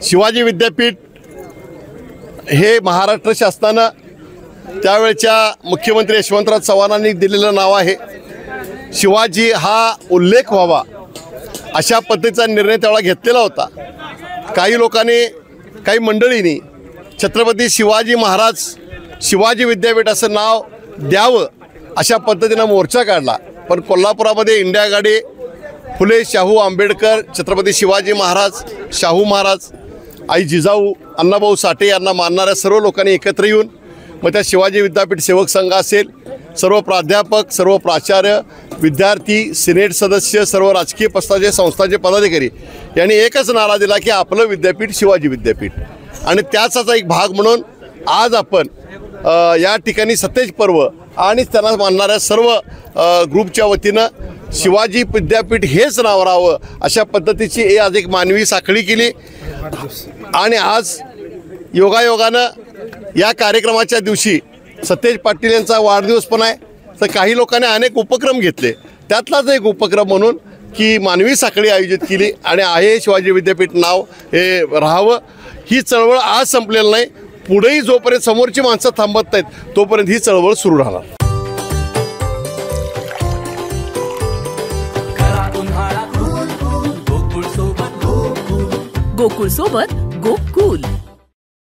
शिवाजी विद्यापीठ हे महाराष्ट्र शासनानं त्यावेळच्या मुख्यमंत्री यशवंतराव चव्हाणांनी दिलेलं नाव आहे। शिवाजी हा उल्लेख व्हावा अशा पद्धतीचा निर्णय त्यावेळेला घेतलेला होता। काही लोकांनी काही मंडळींनी छत्रपती शिवाजी महाराज शिवाजी विद्यापीठ असं नाव द्यावं अशा पद्धतीनं मोर्चा काढला, पण कोल्हापुरामध्ये इंडिया आघाडी, फुले शाहू आंबेडकर, छत्रपती शिवाजी महाराज, शाहू महाराज, आई जिजाऊ, अण्णाभाऊ साठे यांना मानणाऱ्या सर्व लोकांनी एकत्र येऊन मग त्या शिवाजी विद्यापीठ सेवक संघ असेल, सर्व प्राध्यापक, सर्व प्राचार्य, विद्यार्थी, सिनेट सदस्य, सर्व राजकीय पक्षाचे संस्थांचे पदाधिकारी यांनी एकच नारा दिला की आपलं विद्यापीठ शिवाजी विद्यापीठ। आणि त्याचाच एक भाग म्हणून आज आपण या ठिकाणी सतेज पर्व आणि त्यांना मानणाऱ्या सर्व ग्रुपच्या वतीनं शिवाजी विद्यापीठ हेच नाव राहावं अशा पद्धतीची आज एक मानवी साखळी केली। आणि आज योगायोगानं या कार्यक्रमाच्या दिवशी सतेज पाटील यांचा वाढदिवस पण आहे, तर काही लोकांनी अनेक उपक्रम घेतले, त्यातलाच एक उपक्रम म्हणून की मानवी साखळी आयोजित केली आणि आहे शिवाजी विद्यापीठ नाव हे राहावं। ही चळवळ आज संपलेली नाही, पुढेही जोपर्यंत समोरची माणसं थांबत नाहीत तोपर्यंत ही चळवळ सुरू राहणार। गोकुळ सोबत गोकुळ